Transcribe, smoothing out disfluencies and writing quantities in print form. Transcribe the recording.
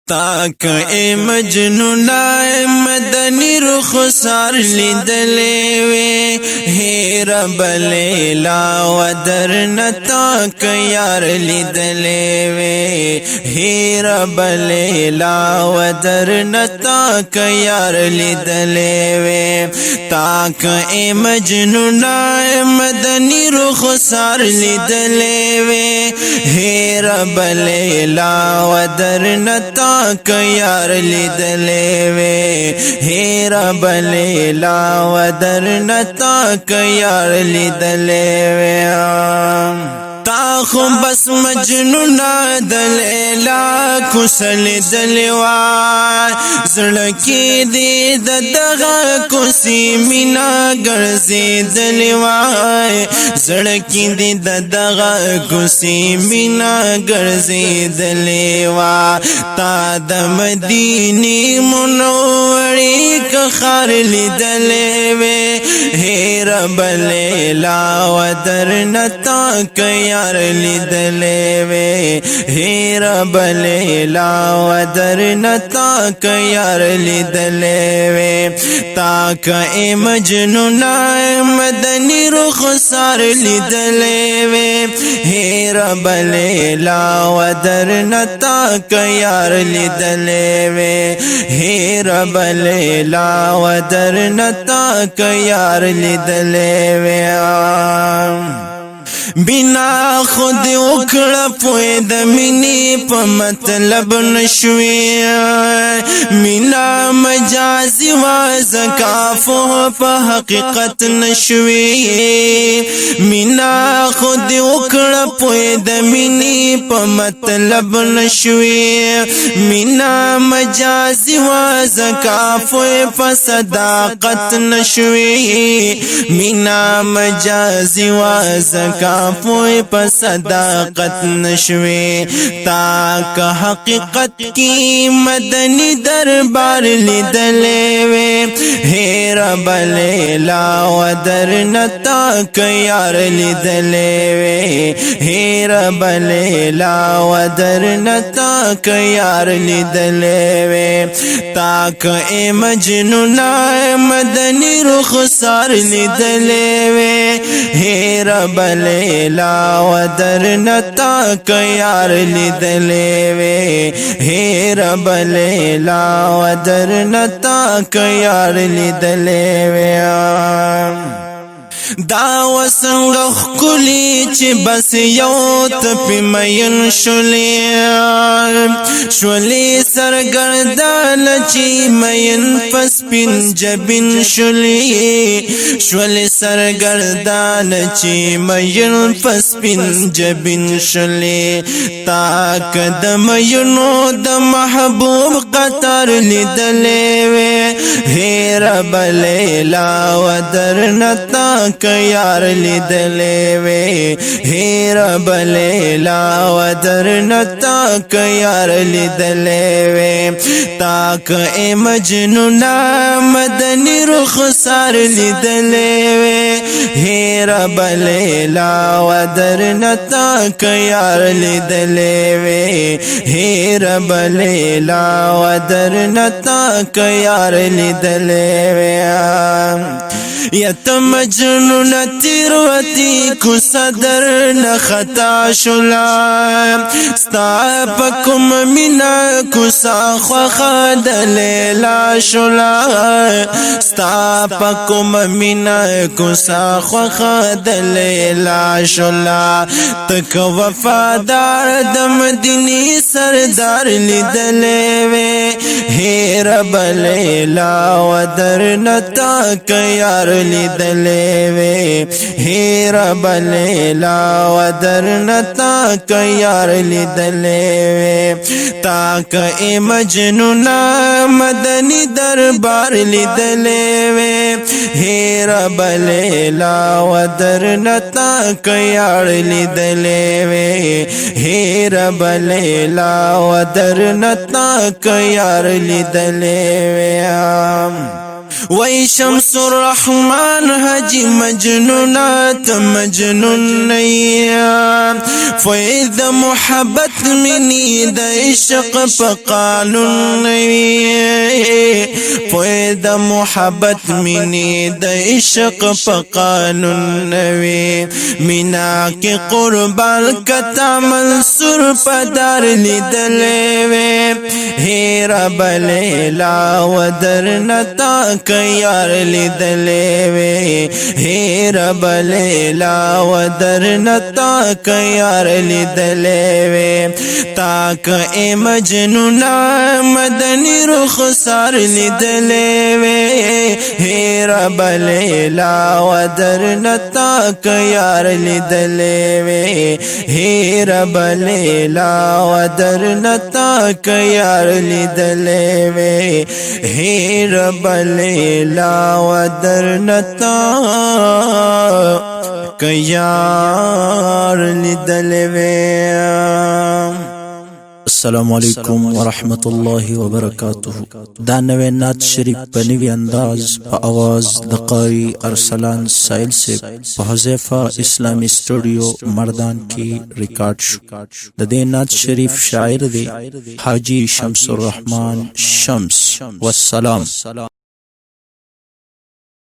تاک ای مجنون مدنی رخسار لیدلے وے ہے رب لیلا و درن تاک یار لیدلے وے ہے رب لیلا و درن تاک یار لیدلے وے تاک ای مجنون مدنی رخسار لیدلے وے ہے رب لیلا و درن تاک یار لیدلے وے ہے رب لیلا و درن تاک یار لیدلے وے تا خو بس مجنون د لیلا کوسل دلوا زړکی دی دغه کوسی مینا ګرځي دلوا زړکی دی دغه کوسی مینا ګرځي دلوا تا د مدینه منورې کخار لیدلې وې ہے رب لیلا و درن تاک یار لیدلے وے ہے رب لیلا و درن تاک یار لیدلے وے تاک ای مجنون مدنی رخسار لیدلے وے ہے رب لیلا و درن تاک یار لیدلے وے ہے رب لیلا و درن تاک یار لیدلے وے بنا خود اکڑا پوی د منی په مطلب نشوی مینا مجازی و زکافو په حقیقت نشوی مینا خود اکڑا پوی د منی په مطلب نشوی مینا مجازی و زکافو په صداقت نشوی مینا مجازی و زکافو پوی په صداقت نشوی تاک حقیقت کی مدنی دربار لیدلے وے ہے رب لیلا و درن تاک یار لیدلے وے ہے رب لیلا و درن تاک یار لیدلے وے تاک ای مجنون مدنی رخسار لیدلے وے ہے رب لیلا و درن تاک یار لیدلے وے ہے رب لیلا و درن تاک یار لیدلے وے دا وسنگ خکلی چی بس یو تپی مین شولی سرگردان چی مین پس پین جبین شولی سرگردان چی مین پس پین جبین شولی تاک د مینو د محبوب قطر لیدلے وے ہے رب لیلا و درن تاک یار لیدلے وے ہے رب لیلا و درن تاک یار لیدلے وے تاک ای مجنون مدنی رخسار لیدلے وے ہے رب لیلا و درن تاک یار لیدلے وے ہے رب لیلا و درن تاک یار لیدلے وے یتم مجنون تیروتی کو صدر نخطا شلا ستا پکم مینا کو ساخوا د لیلا شلا ستا پکم مینا کو ساخوا د لیلا شلا تک وفادار د مدینی سردار لیدلے وے ہے رب لیلا و درن تاک یار لیدلے وے ہے رب لیلا و درن تاک یار لیدلے وے تاک ای مجنون مدنی دربار لیدلے وے ہے رب لیلا و درن تاک یار لیدلے وے ہے رب لیلا و درن تاک یار لیدلے وے وای شمس الرحمن حجی مجنونات مجنون نیا فید محبت منی د عشق په قانون نوی فید محبت منی د عشق په قانون نوی مینا کی قربان کتا منصور پدار لیدلے وی هیر بلیلا و درنتا یار لیدلے وی هیر بلیلا و درنتا یار لیدلے وی تاک اے مجنونا مدنی رخسار لیدلے وی هیر بلیلا و درنتا یار لیدلے وی هیر بلیلا و درنتا یار لیدلے وی هیر بلیلا و درنتا یار لیدلے وی السلام علیکم ورحمت الله وبرکاته دا نوی نعت شریف په نوی انداز په आवाज د قاری ارسلان سائل سے په حذیفه اسلامی سټوډیو مردان کې ریکارډ شو د دې نعت شریف شاعر دی حاجی شمس الرحمن شمس والسلام